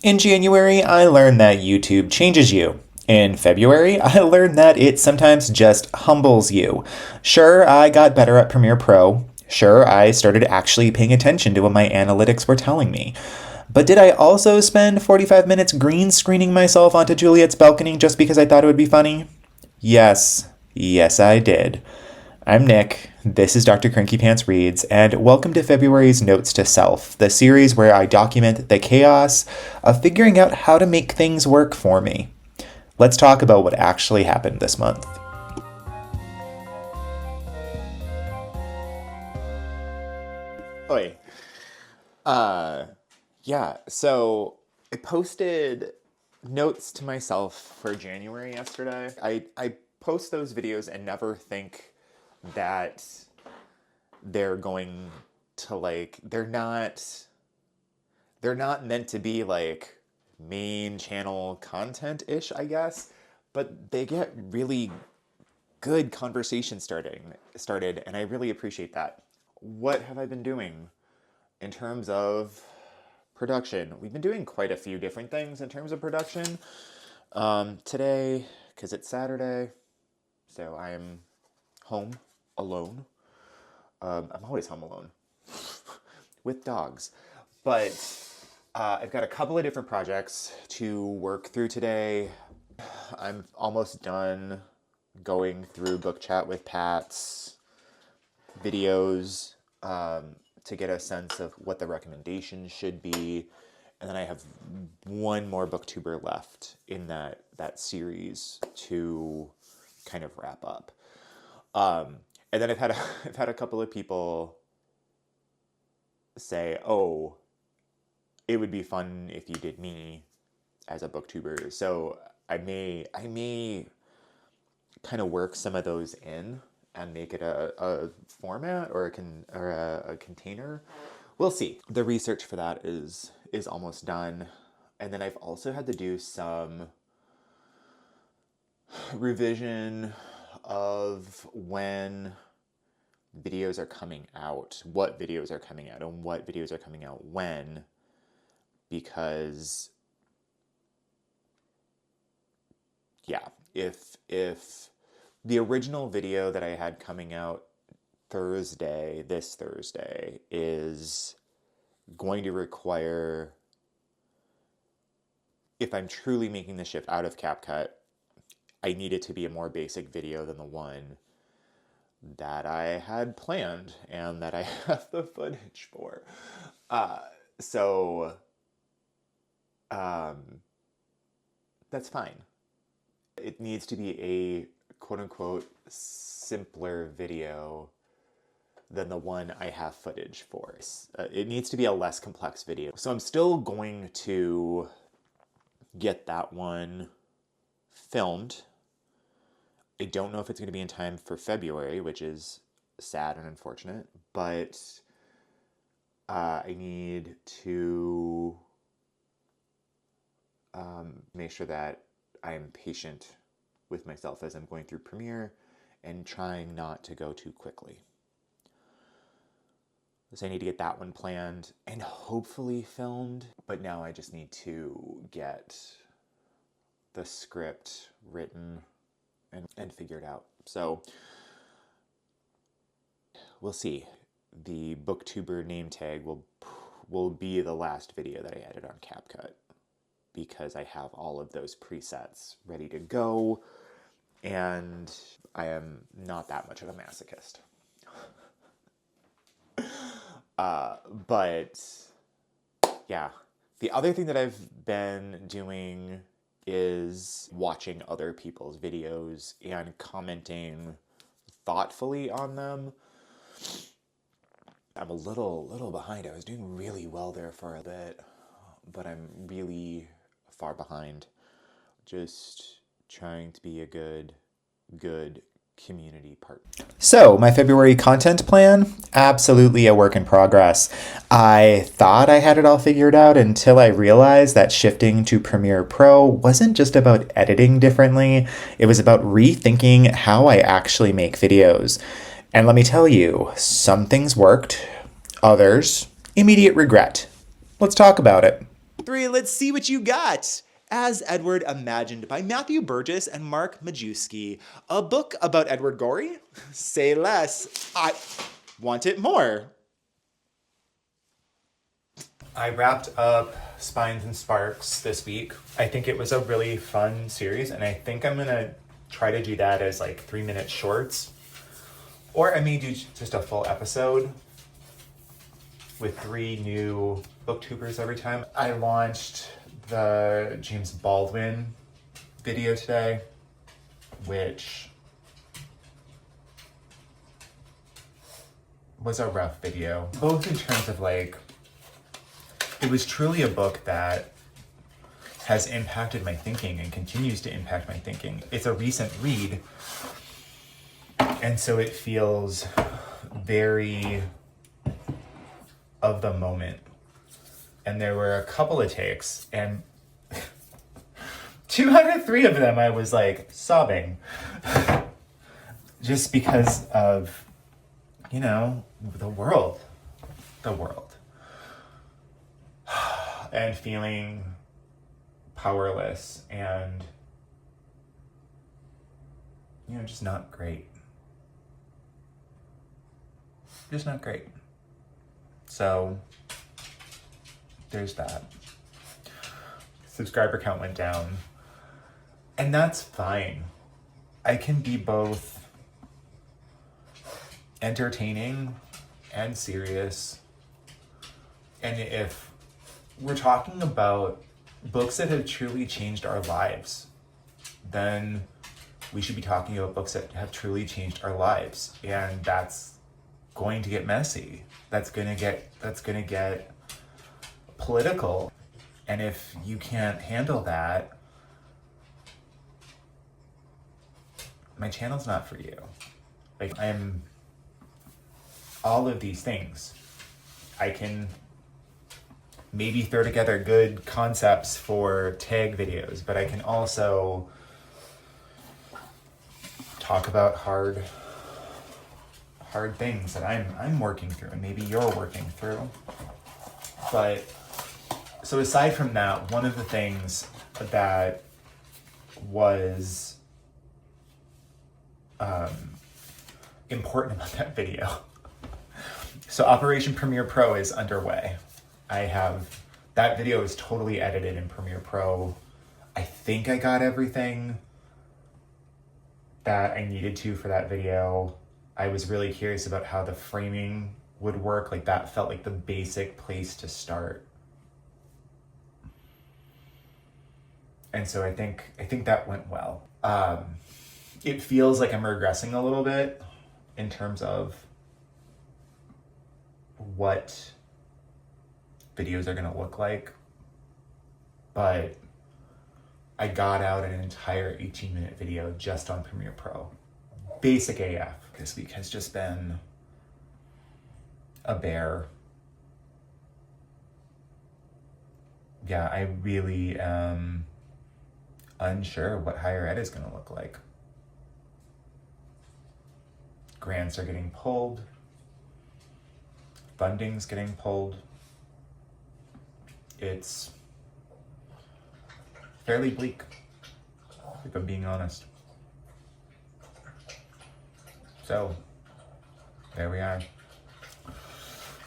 In January, I learned that YouTube changes you. In February, I learned that it sometimes just humbles you. Sure, I got better at Premiere Pro. Sure, I started actually paying attention to what my analytics were telling me. But did I also spend 45 minutes green screening myself onto Juliet's balcony just because I thought it would be funny? Yes. Yes, I did. I'm Nick, this is Dr. Cranky Pants Reads, and welcome to February's Notes to Self, the series where I document the chaos of figuring out how to make things work for me. Let's talk about what actually happened this month. Oi. So I posted notes to myself for January yesterday. I post those videos and never think that they're going to they're not meant to be main channel content-ish, I guess, but they get really good conversation started, and I really appreciate that. What have I been doing in terms of production? We've been doing quite a few different things in terms of production. Today, because it's Saturday, so I am home alone. I'm always home alone with dogs, but I've got a couple of different projects to work through today. I'm almost done going through Book Chat with Pat's videos to get a sense of what the recommendations should be, and then I have one more BookTuber left in that series to kind of wrap up. And then I've had a couple of people say, "Oh, it would be fun if you did me as a BookTuber." So I may kind of work some of those in and make it a format or a container. We'll see. The research for that is almost done, and then I've also had to do some revision of when videos are coming out, what videos are coming out, and what videos are coming out when, because if the original video that I had coming out this Thursday, is going to require, if I'm truly making the shift out of CapCut, I need it to be a more basic video than the one that I had planned and that I have the footage for. So that's fine. It needs to be a quote-unquote simpler video than the one I have footage for. It needs to be a less complex video. So I'm still going to get that one filmed. I don't know if it's going to be in time for February, which is sad and unfortunate, but I need to make sure that I am patient with myself as I'm going through Premiere and trying not to go too quickly. So I need to get that one planned and hopefully filmed, but now I just need to get the script written and figured out. So we'll see. The BookTuber name tag will be the last video that I edit on CapCut, because I have all of those presets ready to go, and I am not that much of a masochist. But yeah, the other thing that I've been doing is watching other people's videos and commenting thoughtfully on them. I'm a little behind. I was doing really well there for a bit, but I'm really far behind. Just trying to be a good community partner. So, my February content plan? Absolutely a work in progress. I thought I had it all figured out until I realized that shifting to Premiere Pro wasn't just about editing differently, it was about rethinking how I actually make videos. And let me tell you, some things worked, others, immediate regret. Let's talk about it. 3, Let's See What You Got, As Edward Imagined by Matthew Burgess and Mark Majewski. A book about Edward Gorey? Say less. I want it more. I wrapped up Spines and Sparks this week. I think it was a really fun series, and I think I'm gonna try to do that as like 3-minute shorts. Or I may do just a full episode with 3 new BookTubers every time. I launched the James Baldwin video today, which was a rough video. Both in terms of like, it was truly a book that has impacted my thinking and continues to impact my thinking. It's a recent read, and so it feels very of the moment. And there were a couple of takes, and 2 out of 3 of them I was like sobbing. Just because of, you know, the world. And feeling powerless and, you know, just not great. Just not great. So there's that. Subscriber count went down, and that's fine. I can be both entertaining and serious. And if we're talking about books that have truly changed our lives, then we should be talking about books that have truly changed our lives. And that's going to get messy. That's gonna get political. And if you can't handle that, my channel's not for you. Like, I'm all of these things. I can maybe throw together good concepts for tag videos, but I can also talk about hard things that I'm working through, and maybe you're working through. But so aside from that, one of the things that was important about that video. So Operation Premiere Pro is underway. That video is totally edited in Premiere Pro. I think I got everything that I needed to for that video. I was really curious about how the framing would work. Like, that felt like the basic place to start. And so I think that went well. It feels like I'm regressing a little bit in terms of what videos are gonna look like, but I got out an entire 18-minute video just on Premiere Pro. Basic AF. This week has just been a bear. Yeah, I really am unsure what higher ed is gonna look like. Grants are getting pulled. Funding's getting pulled. It's fairly bleak, if I'm being honest. So, there we are.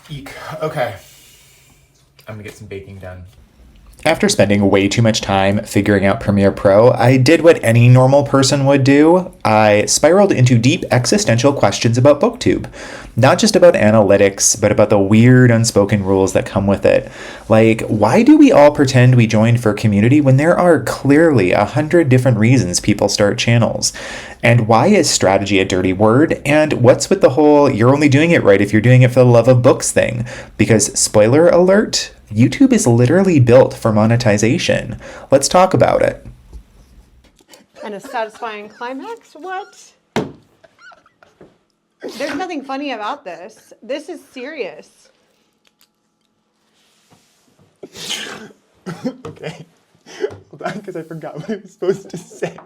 Eek. Okay. I'm gonna get some baking done. After spending way too much time figuring out Premiere Pro, I did what any normal person would do. I spiraled into deep existential questions about BookTube. Not just about analytics, but about the weird unspoken rules that come with it. Like, why do we all pretend we joined for community when there are clearly 100 different reasons people start channels? And why is strategy a dirty word? And what's with the whole you're only doing it right if you're doing it for the love of books thing? Because, spoiler alert, YouTube is literally built for monetization. Let's talk about it. And a satisfying climax? What? There's nothing funny about this. This is serious. Okay. Hold on, because I forgot what I was supposed to say.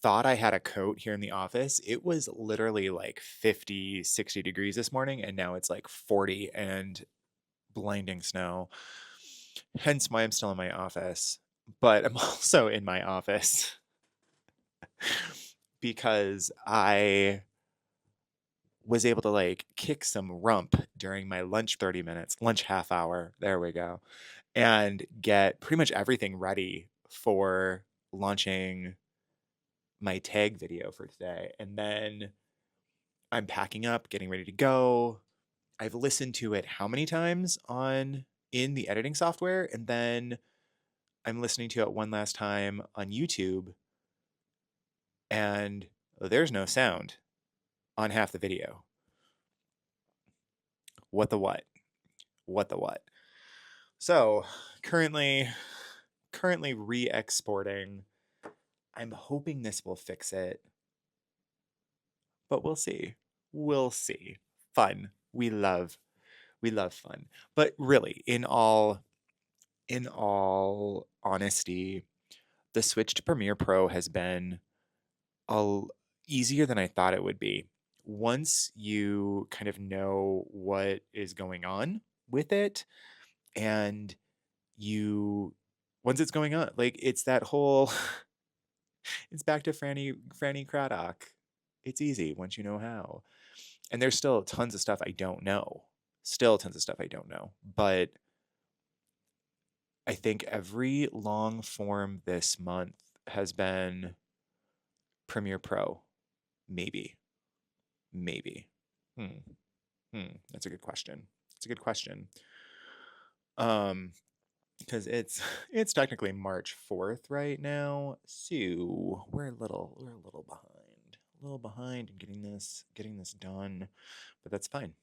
Thought I had a coat here in the office. It was literally like 50, 60 degrees this morning, and now it's like 40 and blinding snow. hence why I'm still in my office. But I'm also in my office because I was able to like kick some rump during my lunch 30 minutes, lunch half hour. There we go. And get pretty much everything ready for launching my tag video for today. And then I'm packing up, getting ready to go. I've listened to it how many times in the editing software, and then I'm listening to it one last time on YouTube, and there's no sound on half the video. What the what? What the what? So currently re-exporting. I'm hoping this will fix it, but we'll see. We'll see. Fun. We love fun. But really, in all honesty, the switch to Premiere Pro has been easier than I thought it would be. Once you kind of know what is going on with it, and once it's going on, like it's that whole, it's back to Franny Craddock. It's easy once you know how. And there's still tons of stuff I don't know. But I think every long form this month has been Premiere Pro. Maybe. That's a good question. Because it's technically March 4th right now, so we're a little behind in getting this done, but that's fine.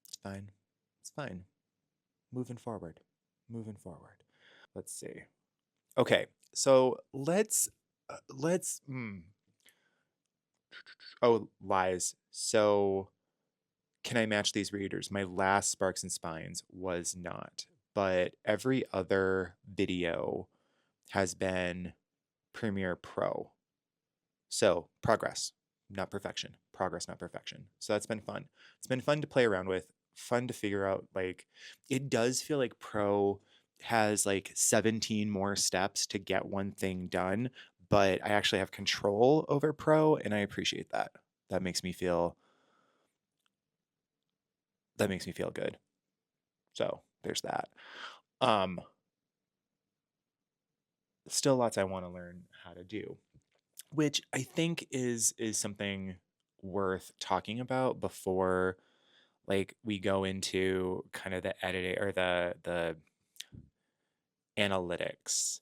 It's fine. Moving forward. Let's see. Okay, so let's oh, lies. So can I match these readers? My last Sparks and Spines was not, but every other video has been Premiere Pro. So progress, not perfection. So that's been fun. It's been fun to play around with, fun to figure out. Like, it does feel like Pro has like 17 more steps to get one thing done, but I actually have control over Pro, and I appreciate that. That makes me feel good. So there's that. Still lots I want to learn how to do, which I think is something worth talking about before like we go into kind of the editing or the analytics.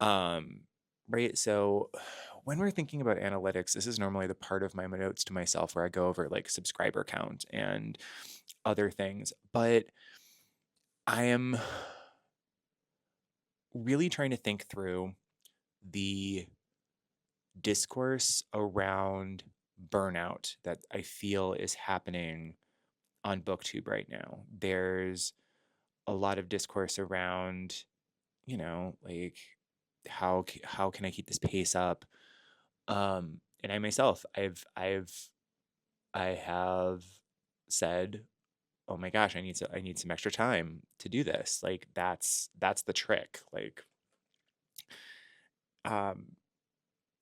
Right? So when we're thinking about analytics, this is normally the part of my notes to myself where I go over like subscriber count and other things, but I am really trying to think through the discourse around burnout that I feel is happening on BookTube right now. There's a lot of discourse around, like how can I keep this pace up? And I myself, I have said, oh my gosh, I need some extra time to do this. Like that's the trick. Like, um,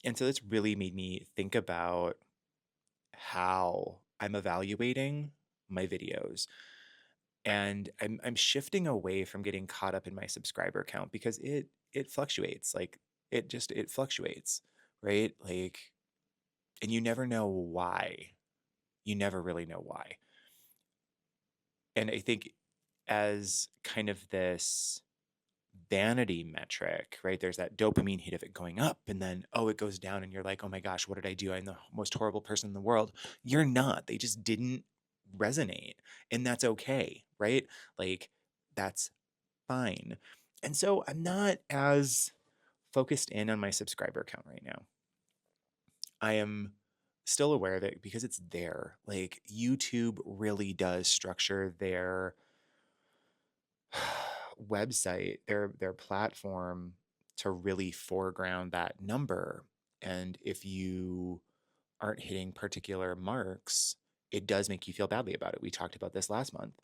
and so it's really made me think about how I'm evaluating my videos. And I'm shifting away from getting caught up in my subscriber count because it fluctuates. Like it fluctuates, right? Like, and you never know why. You never really know why. And I think as kind of this vanity metric, right? There's that dopamine hit of it going up, and then it goes down, and you're like, oh my gosh, what did I do? I'm the most horrible person in the world. You're not. They just didn't resonate, and that's okay, right? Like that's fine. And so I'm not as focused in on my subscriber count right now. I am still aware of it because it's there. Like YouTube really does structure their website, their platform to really foreground that number. And if you aren't hitting particular marks, it does make you feel badly about it. We talked about this last month.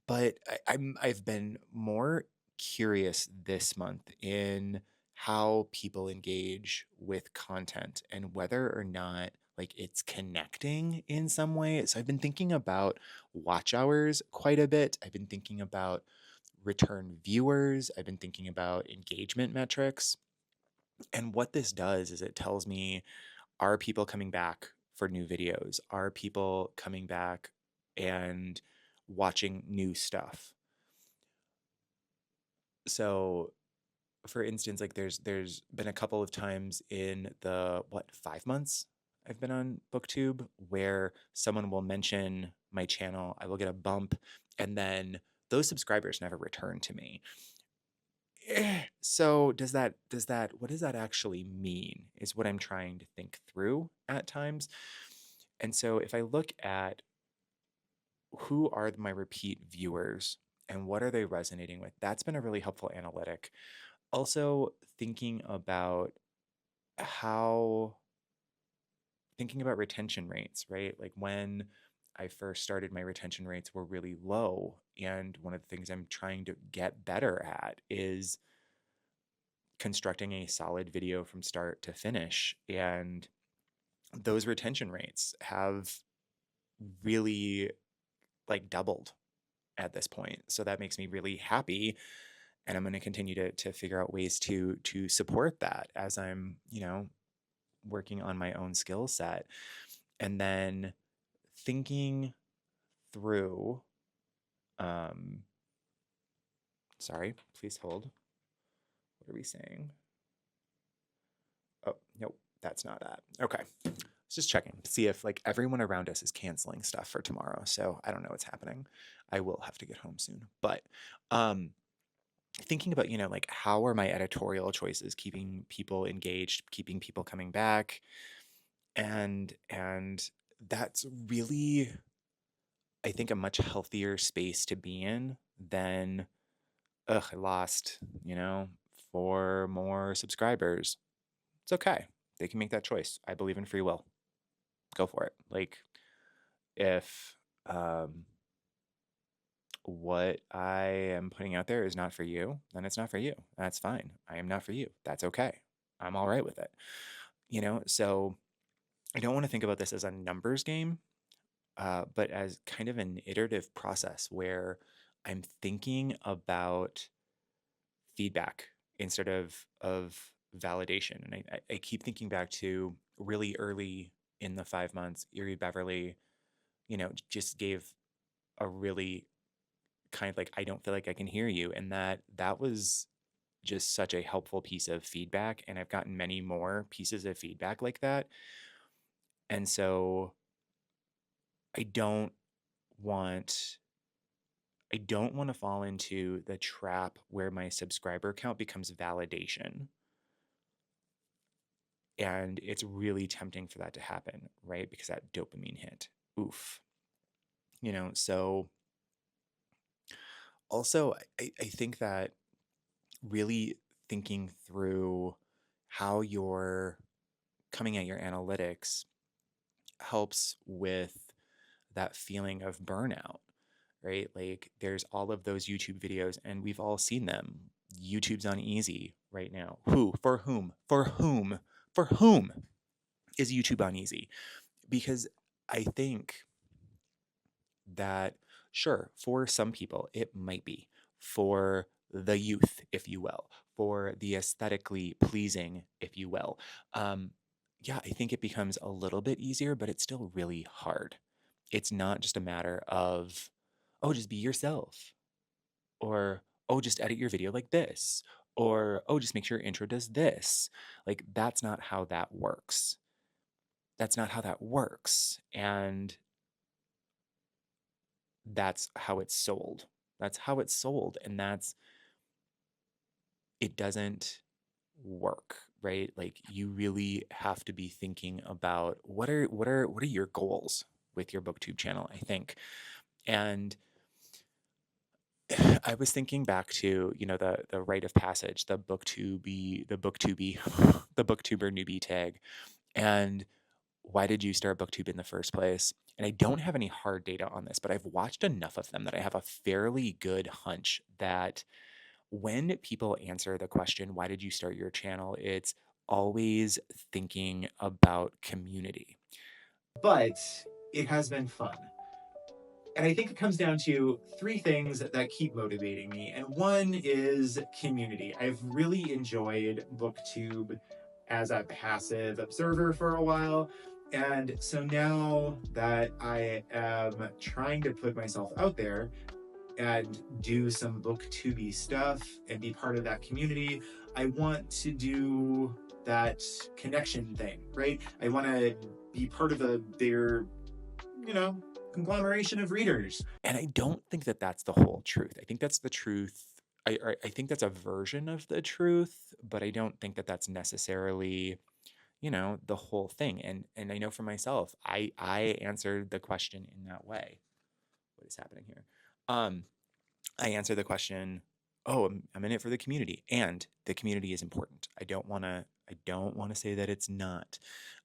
But I've been more curious this month in how people engage with content and whether or not like it's connecting in some way. So I've been thinking about watch hours quite a bit. I've been thinking about return viewers. I've been thinking about engagement metrics. And what this does is it tells me, are people coming back for new videos? Are people coming back and watching new stuff? So for instance, like there's been a couple of times in the 5 months I've been on BookTube where someone will mention my channel, I will get a bump, and then those subscribers never return to me. So what does that actually mean is what I'm trying to think through at times. And so if I look at who are my repeat viewers and what are they resonating with, that's been a really helpful analytic. Also how thinking about retention rates, right? Like when I first started, my retention rates were really low. And one of the things I'm trying to get better at is constructing a solid video from start to finish. And those retention rates have really like doubled at this point. So that makes me really happy. And I'm going to continue to figure out ways to support that as I'm, working on my own skill set. And then thinking through, sorry, please hold. What are we saying? Oh, nope, that's not that. Okay. Just checking to see if like everyone around us is canceling stuff for tomorrow. So I don't know what's happening. I will have to get home soon. But thinking about, like how are my editorial choices keeping people engaged, keeping people coming back? And that's really, I think, a much healthier space to be in than, ugh, I lost, 4 more subscribers. It's okay. They can make that choice. I believe in free will. Go for it. Like if what I am putting out there is not for you, then it's not for you. That's fine. I am not for you. That's okay. I'm all right with it. So I don't want to think about this as a numbers game, but as kind of an iterative process where I'm thinking about feedback instead of validation. And I keep thinking back to really early in the 5 months, Erie Beverly, just gave a really kind of like, I don't feel like I can hear you. And that was just such a helpful piece of feedback. And I've gotten many more pieces of feedback like that. And so I don't want to fall into the trap where my subscriber count becomes validation. And it's really tempting for that to happen, right? Because that dopamine hit. Oof. So also I think that really thinking through how you're coming at your analytics helps with that feeling of burnout, right? Like there's all of those YouTube videos and we've all seen them. YouTube's on easy right now. For whom is YouTube on easy? Because I think that, sure, for some people, it might be for the youth, if you will, for the aesthetically pleasing, if you will. Yeah, I think it becomes a little bit easier, but it's still really hard. It's not just a matter of, oh, just be yourself, or, oh, just edit your video like this, or, oh, just make sure your intro does this. Like, that's not how that works. That's not how that works. And that's how it's sold. That's how it's sold. And it doesn't work, right? Like you really have to be thinking about what are your goals with your BookTube channel, I think. And I was thinking back to, the rite of passage, the BookTuber newbie tag. And why did you start BookTube in the first place? And I don't have any hard data on this, but I've watched enough of them that I have a fairly good hunch that when people answer the question, why did you start your channel? It's always thinking about community. But it has been fun. And I think it comes down to three things that keep motivating me. And one is community. I've really enjoyed BookTube as a passive observer for a while. And so now that I am trying to put myself out there and do some BookTubey stuff and be part of that community, I want to do that connection thing, right? I want to be part of a bigger, conglomeration of readers. And I don't think that that's the whole truth. I think that's the truth. I think that's a version of the truth, but I don't think that that's necessarily, the whole thing. And I know for myself, I answered the question in that way. What is happening here? I answered the question, oh, I'm in it for the community, and the community is important. I don't want to say that it's not.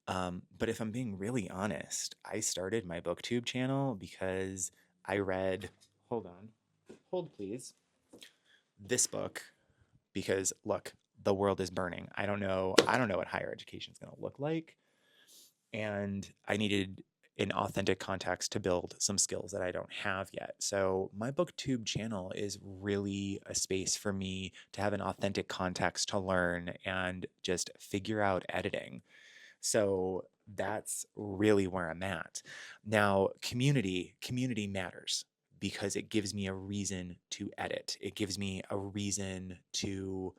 But if I'm being really honest, I started my BookTube channel because I read, hold please, this book, because look, the world is burning. I don't know what higher education is going to look like. And I needed an authentic context to build some skills that I don't have yet. So my BookTube channel is really a space for me to have an authentic context to learn and just figure out editing. So that's really where I'm at. Now, community matters because it gives me a reason to edit. It gives me a reason to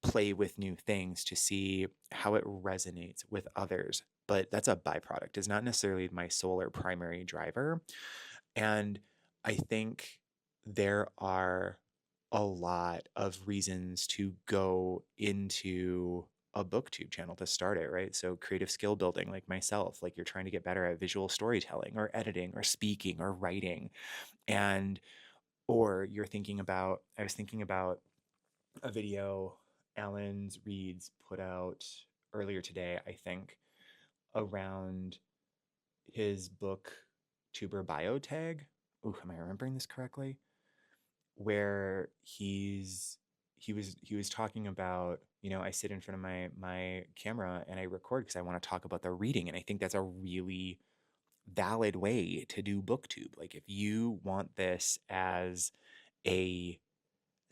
play with new things, to see how it resonates with others. But that's a byproduct. It's not necessarily my sole or primary driver. And I think there are a lot of reasons to go into a BookTube channel to start it, right? So creative skill building, like myself, like you're trying to get better at visual storytelling or editing or speaking or writing. And, or you're thinking about, I was thinking about a video Alan Reeds put out earlier today, I think, around his BookTuber bio tag. Ooh, am I remembering this correctly? Where he was talking about, I sit in front of my camera and I record because I want to talk about the reading, and I think that's a really valid way to do BookTube. Like if you want this as a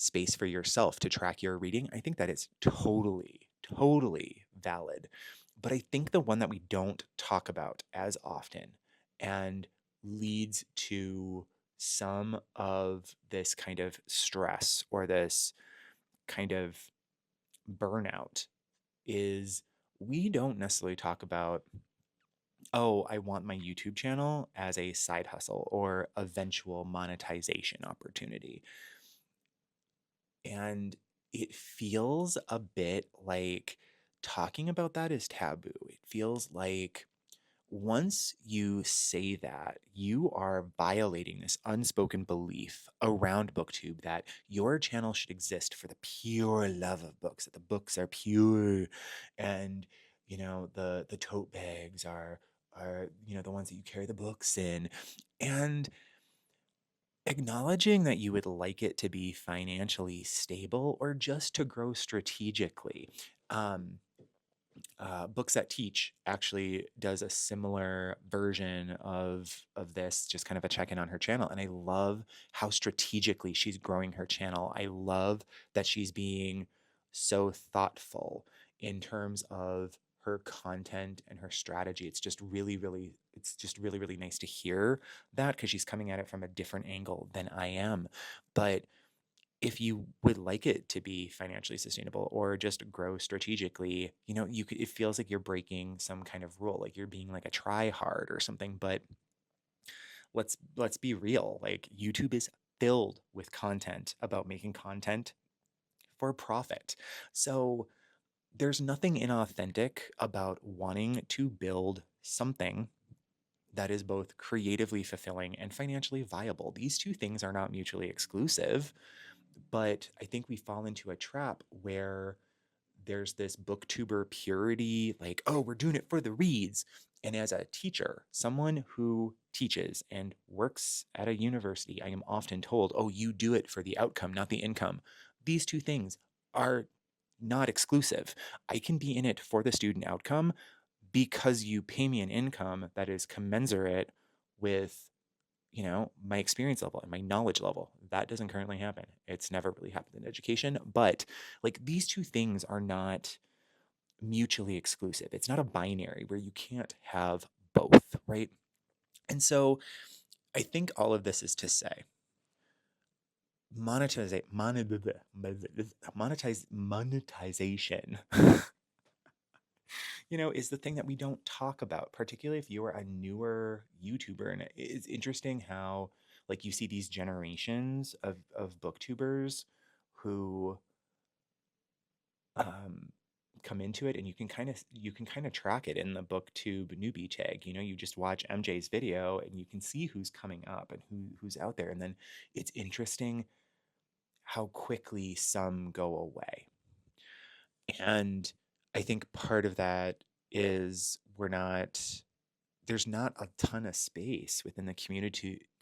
space for yourself to track your reading, I think that it's totally valid. But I think the one that we don't talk about as often and leads to some of this kind of stress or this kind of burnout is we don't necessarily talk about, oh, I want my YouTube channel as a side hustle or eventual monetization opportunity. And it feels a bit like talking about that is taboo. It feels like once you say that, you are violating this unspoken belief around BookTube that your channel should exist for the pure love of books, that the books are pure, and the tote bags are the ones that you carry the books in. And acknowledging that you would like it to be financially stable or just to grow strategically. Um, Books That Teach actually does a similar version of this, just kind of a check-in on her channel. And I love how strategically she's growing her channel. I love that she's being so thoughtful in terms of her content and her strategy. It's just really nice to hear that because she's coming at it from a different angle than I am. But if you would like it to be financially sustainable or just grow strategically, it feels like you're breaking some kind of rule, like you're being like a try hard or something. But let's be real. Like YouTube is filled with content about making content for profit. So there's nothing inauthentic about wanting to build something that is both creatively fulfilling and financially viable. These two things are not mutually exclusive. But I think we fall into a trap where there's this BookTuber purity, like, oh, we're doing it for the reads. And as a teacher, someone who teaches and works at a university, I am often told, oh, you do it for the outcome, not the income. These two things are not exclusive. I can be in it for the student outcome because you pay me an income that is commensurate with, my experience level and my knowledge level. That doesn't currently happen. It's never really happened in education, but like these two things are not mutually exclusive. It's not a binary where you can't have both, right? And so I think all of this is to say monetization is the thing that we don't talk about, particularly if you're a newer YouTuber. And it's interesting how like you see these generations of BookTubers who come into it, and you can kind of track it in the BookTube newbie tag. You just watch MJ's video and you can see who's coming up and who's out there. And then it's interesting how quickly some go away. And I think part of that is there's not a ton of space within the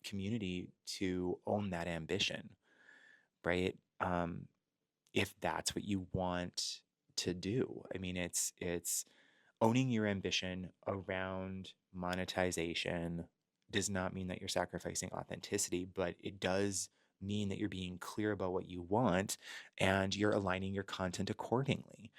community to own that ambition, right? If that's what you want to do. I mean, it's owning your ambition around monetization does not mean that you're sacrificing authenticity, but it does mean that you're being clear about what you want and you're aligning your content accordingly.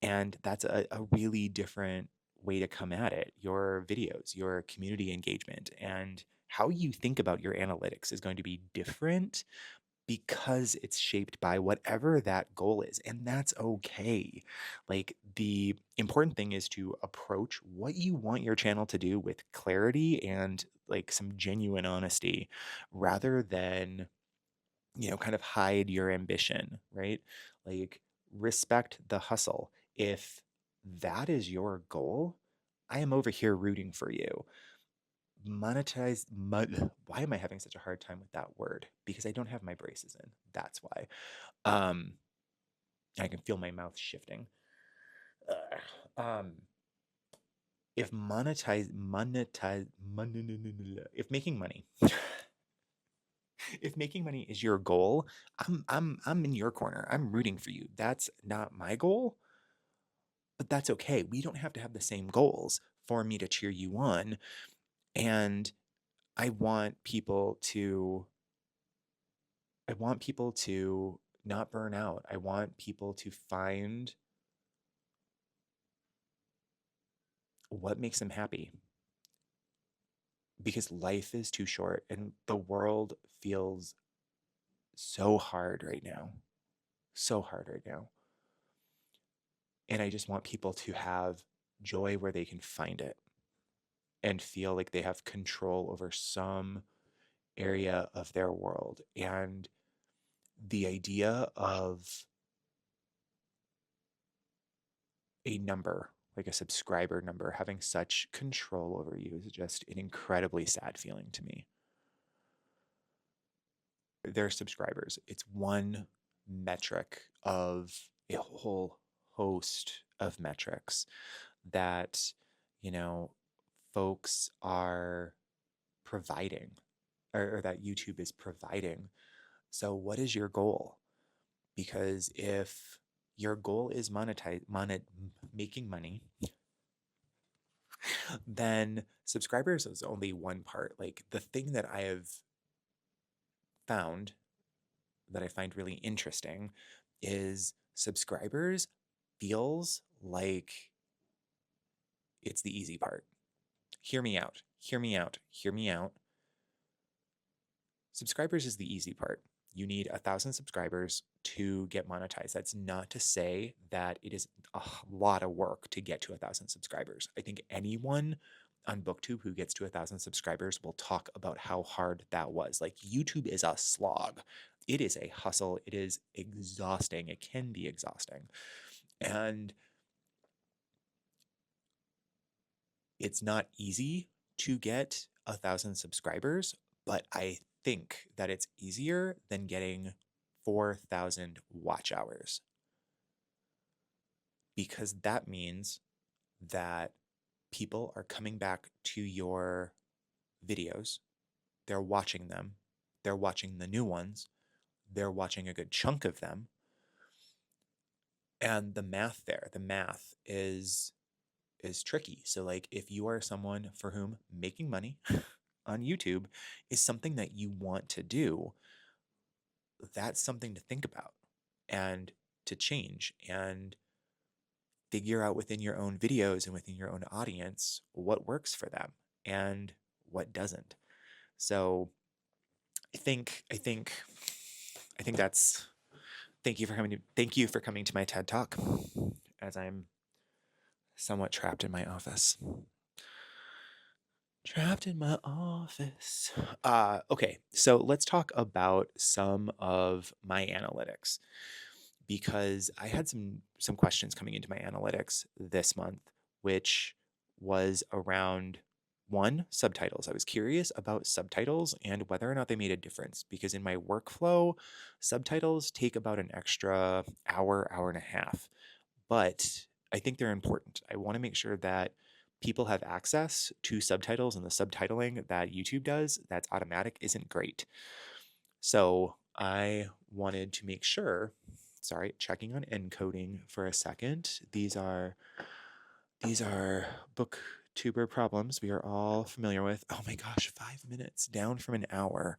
And that's a really different way to come at it. Your videos, your community engagement, and how you think about your analytics is going to be different because it's shaped by whatever that goal is. And that's okay. Like, the important thing is to approach what you want your channel to do with clarity and like some genuine honesty rather than, kind of hide your ambition, right? Like, respect the hustle. If that is your goal, I am over here rooting for you. Why am I having such a hard time with that word? Because I don't have my braces in. That's why. Um, I can feel my mouth shifting. Um, if if making money, if making money is your goal, I'm in your corner. I'm rooting for you. That's not my goal, but that's okay. We don't have to have the same goals for me to cheer you on. And I want people to I want people to not burn out. I want people to find what makes them happy, because life is too short and the world feels so hard right now. So hard right now. And I just want people to have joy where they can find it and feel like they have control over some area of their world. And the idea of a number, like a subscriber number, having such control over you is just an incredibly sad feeling to me. They're subscribers. It's one metric of a whole host of metrics that, folks are providing, or that YouTube is providing. So what is your goal? Because if your goal is making money, then subscribers is only one part. Like, the thing that I have found that I find really interesting is subscribers feels like it's the easy part. Hear me out. Hear me out. Hear me out. Subscribers is the easy part. You need 1,000 subscribers to get monetized. That's not to say that it is a lot of work to get to 1,000 subscribers. I think anyone on BookTube who gets to 1,000 subscribers will talk about how hard that was. Like, YouTube is a slog. It is a hustle. It is exhausting. It can be exhausting. And it's not easy to get 1,000 subscribers, but I think that it's easier than getting 4,000 watch hours, because that means that people are coming back to your videos. They're watching them. They're watching the new ones. They're watching a good chunk of them. And the math is tricky. So like if you are someone for whom making money on YouTube is something that you want to do, that's something to think about and to change and figure out within your own videos and within your own audience what works for them and what doesn't. So I think that's thank you for coming to my TED Talk as I'm somewhat trapped in my office. Trapped in my office. Okay, so let's talk about some of my analytics because I had some questions coming into my analytics this month, which was around one, subtitles. I was curious about subtitles and whether or not they made a difference because in my workflow, subtitles take about an extra hour, hour and a half, but I think they're important. I want to make sure that people have access to subtitles, and the subtitling that YouTube does that's automatic isn't great. So I wanted to make sure, sorry, checking on encoding for a second. These are BookTuber problems we are all familiar with. Oh my gosh, 5 minutes down from an hour.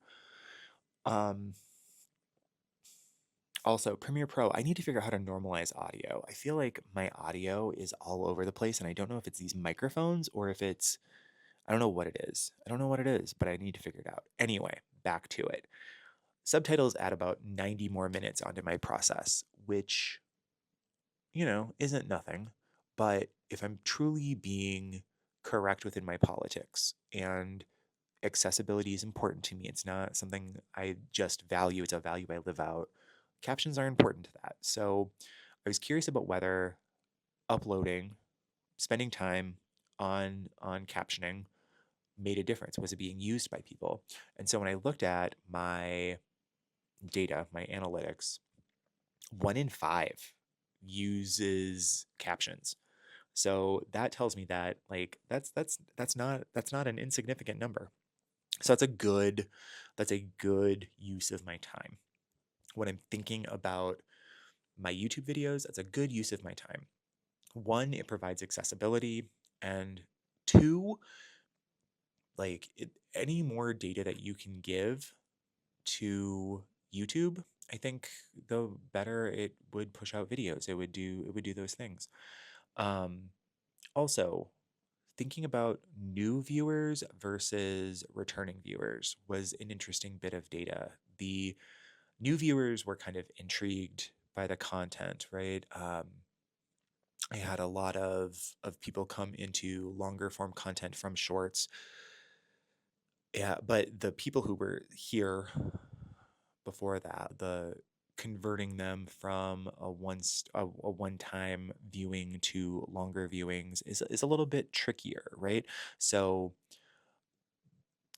Also, Premiere Pro, I need to figure out how to normalize audio. I feel like my audio is all over the place, and I don't know if it's these microphones or if it's, I don't know what it is. I don't know what it is, but I need to figure it out. Anyway, back to it. Subtitles add about 90 more minutes onto my process, which, isn't nothing. But if I'm truly being correct within my politics and accessibility is important to me, it's not something I just value, it's a value I live out. Captions are important to that. So I was curious about whether uploading, spending time on captioning made a difference. Was it being used by people? And so when I looked at my data, my analytics, 1 in 5 uses captions. So that tells me that like that's not an insignificant number. So that's a good use of my time. When I'm thinking about my YouTube videos, that's a good use of my time. One, it provides accessibility, and two, any more data that you can give to YouTube, I think the better it would push out videos. It would do those things. Also, thinking about new viewers versus returning viewers was an interesting bit of data. The new viewers were kind of intrigued by the content, right? I had a lot of people come into longer form content from shorts. Yeah, but the people who were here before that, the converting them from a one-time viewing to longer viewings is a little bit trickier, right? So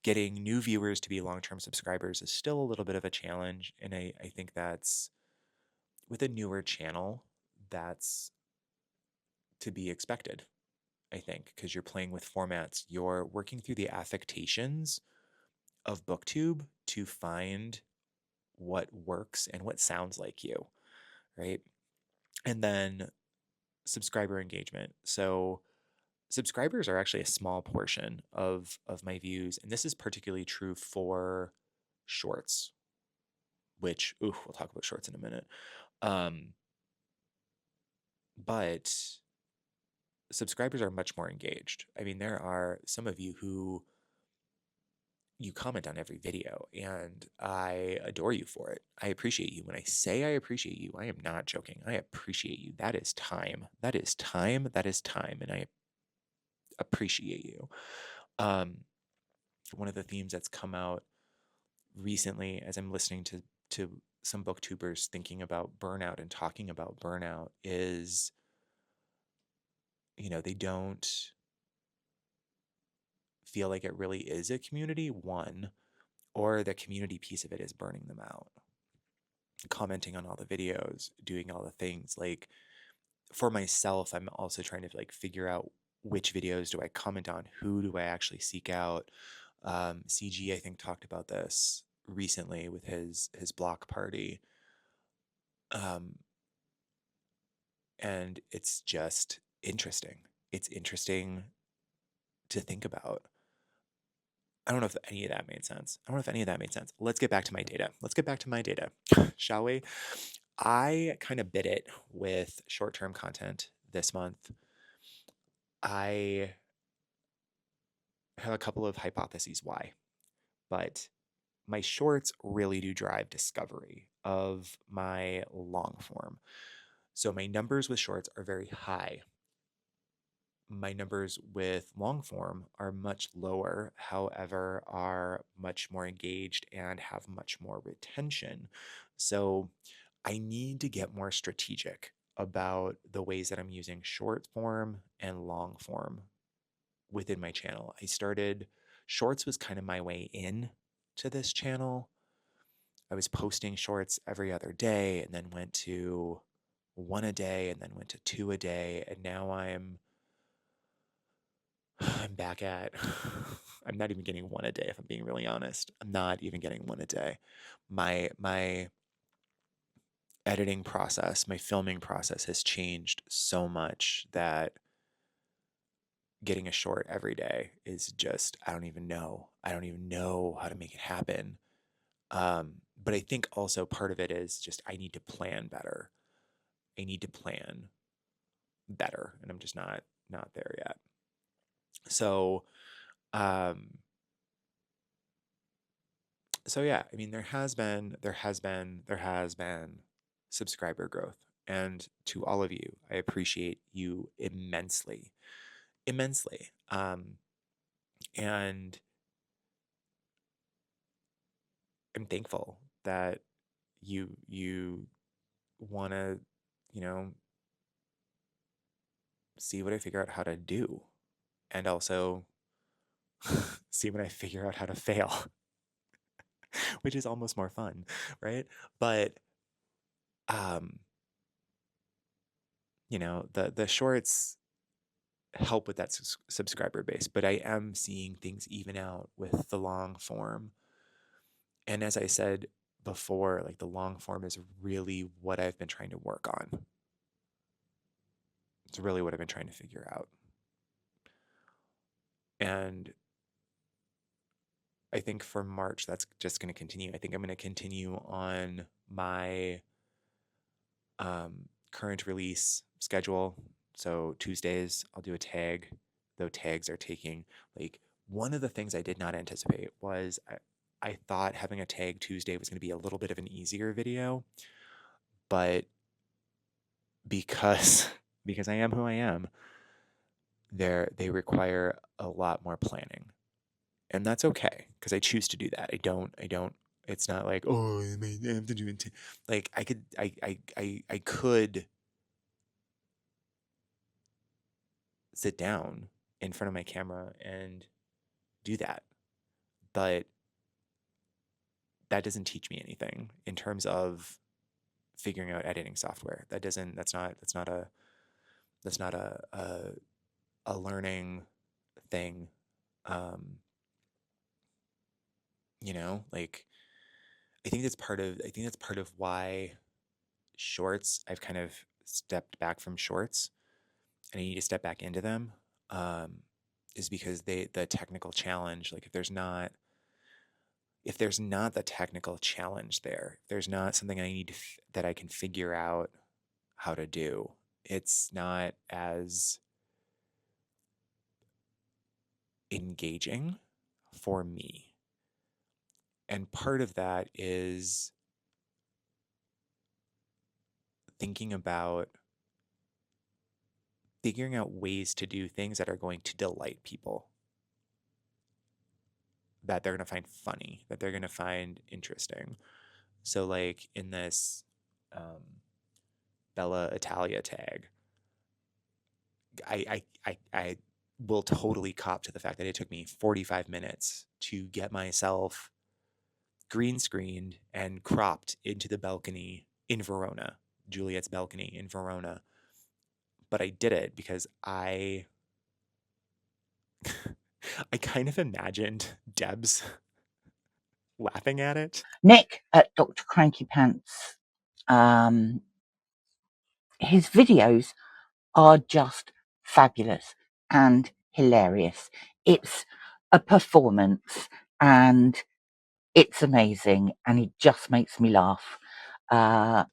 getting new viewers to be long-term subscribers is still a little bit of a challenge, and I think that's with a newer channel, that's to be expected, I think, because you're playing with formats. You're working through the affectations of BookTube to find what works and what sounds like you, right? And then subscriber engagement. So subscribers are actually a small portion of my views, and this is particularly true for shorts, which we'll talk about shorts in a minute. But subscribers are much more engaged. I mean, there are some of you who you comment on every video, and I adore you for it. I appreciate you. When I say I appreciate you, I am not joking. I appreciate you. That is time. That is time. That is time. And I appreciate you. One of the themes that's come out recently as I'm listening to some booktubers thinking about burnout and talking about burnout is, they don't feel like it really is a community, one, or the community piece of it is burning them out. Commenting on all the videos, doing all the things. Like for myself, I'm also trying to figure out which videos do I comment on? Who do I actually seek out? CG, I think, talked about this recently with his block party. And it's just interesting. It's interesting to think about. I don't know if any of that made sense. Let's get back to my data. Shall we? I kind of bit it with short-term content this month. I have a couple of hypotheses why, but my shorts really do drive discovery of my long form. So my numbers with shorts are very high. My numbers with long form are much lower, however, are much more engaged and have much more retention. So I need to get more strategic about the ways that I'm using short form and long form within my channel. Shorts was kind of my way in to this channel. I was posting shorts every other day and then went to one a day and then went to two a day. And now I'm back at, I'm not even getting one a day, if I'm being really honest. I'm not even getting one a day. My editing process, my filming process has changed so much that getting a short every day is just, I don't even know how to make it happen. But I think also part of it is just, I need to plan better. And I'm just not there yet. So, yeah, I mean, there has been subscriber growth, and to all of you, I appreciate you immensely. And I'm thankful that you want to, see what I figure out how to do, and also see when I figure out how to fail, which is almost more fun, right? But the shorts help with that subscriber base, but I am seeing things even out with the long form. And as I said before, like, the long form is really what I've been trying to work on. It's really what I've been trying to figure out. And I think for March, that's just going to continue. I think I'm going to continue on my current release schedule. So Tuesdays, I'll do a tag, though tags are taking, like, one of the things I did not anticipate was I thought having a tag Tuesday was going to be a little bit of an easier video, but because I am who I am, they require a lot more planning. And that's okay, because I choose to do that. I don't, it's not like, oh, I have to do it. Like, I could sit down in front of my camera and do that, but that doesn't teach me anything in terms of figuring out editing software. That's not a learning thing. Like, I think that's part of why shorts, I've kind of stepped back from shorts and I need to step back into them, is because the technical challenge, like, if there's not the technical challenge there, if there's not something I need that I can figure out how to do, it's not as engaging for me. And part of that is thinking about figuring out ways to do things that are going to delight people, that they're going to find funny, that they're going to find interesting. So, like, in this Bella Italia tag, I will totally cop to the fact that it took me 45 minutes to get myself green screened and cropped into the balcony in Verona, Juliet's balcony in Verona. But I did it because I I kind of imagined Debs laughing at it. Nick at Dr. Cranky Pants, his videos are just fabulous and hilarious. It's a performance and it's amazing and he just makes me laugh. And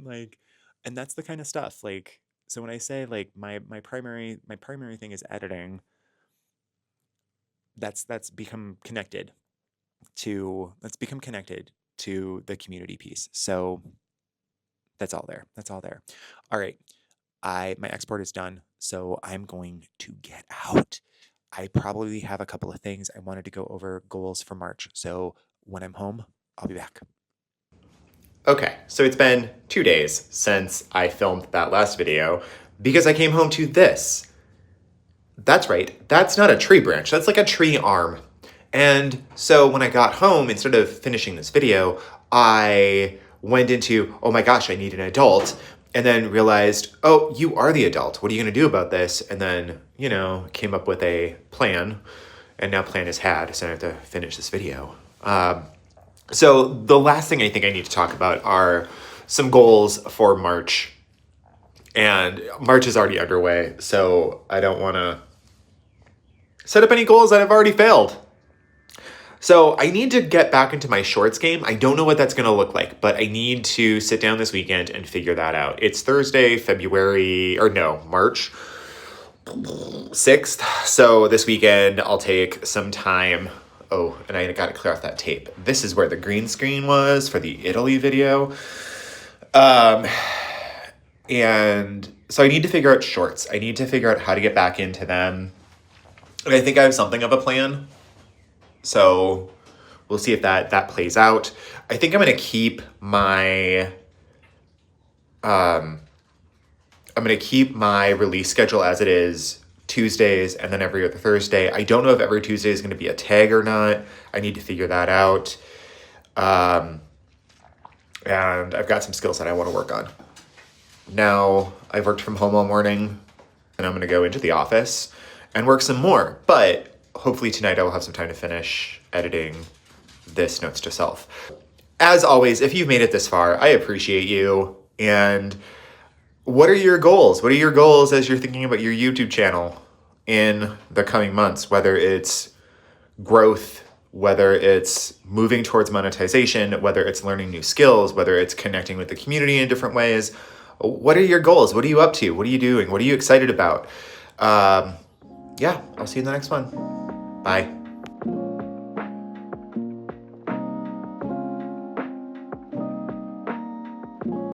like, and that's the kind of stuff, like, so when I say like my primary thing is editing, that's become connected to the community piece. So that's all there. All right. My export is done, so I'm going to get out. I probably have a couple of things I wanted to go over goals for March. So when I'm home, I'll be back. Okay, so it's been 2 days since I filmed that last video because I came home to this. That's right, that's not a tree branch, that's like a tree arm. And so when I got home, instead of finishing this video, I went into, oh my gosh, I need an adult, and then realized, oh, you are the adult. What are you gonna do about this? And then, came up with a plan, and now plan is had, so I have to finish this video. So the last thing I think I need to talk about are some goals for March. And March is already underway, so I don't want to set up any goals that have already failed. So I need to get back into my shorts game. I don't know what that's going to look like, but I need to sit down this weekend and figure that out. It's Thursday, March 6th. So this weekend I'll take some time. Oh, and I got to clear off that tape. This is where the green screen was for the Italy video. And so I need to figure out shorts. I need to figure out how to get back into them. And I think I have something of a plan. So we'll see if that plays out. I think I'm going to keep my release schedule as it is, Tuesdays and then every other Thursday. I don't know if every Tuesday is going to be a tag or not. I need to figure that out. And I've got some skills that I want to work on. Now, I've worked from home all morning, and I'm going to go into the office and work some more. But hopefully tonight I will have some time to finish editing this Notes to Self. As always, if you've made it this far, I appreciate you. And what are your goals? What are your goals as you're thinking about your YouTube channel in the coming months? Whether it's growth, whether it's moving towards monetization, whether it's learning new skills, whether it's connecting with the community in different ways. What are your goals? What are you up to? What are you doing? What are you excited about? I'll see you in the next one. Bye.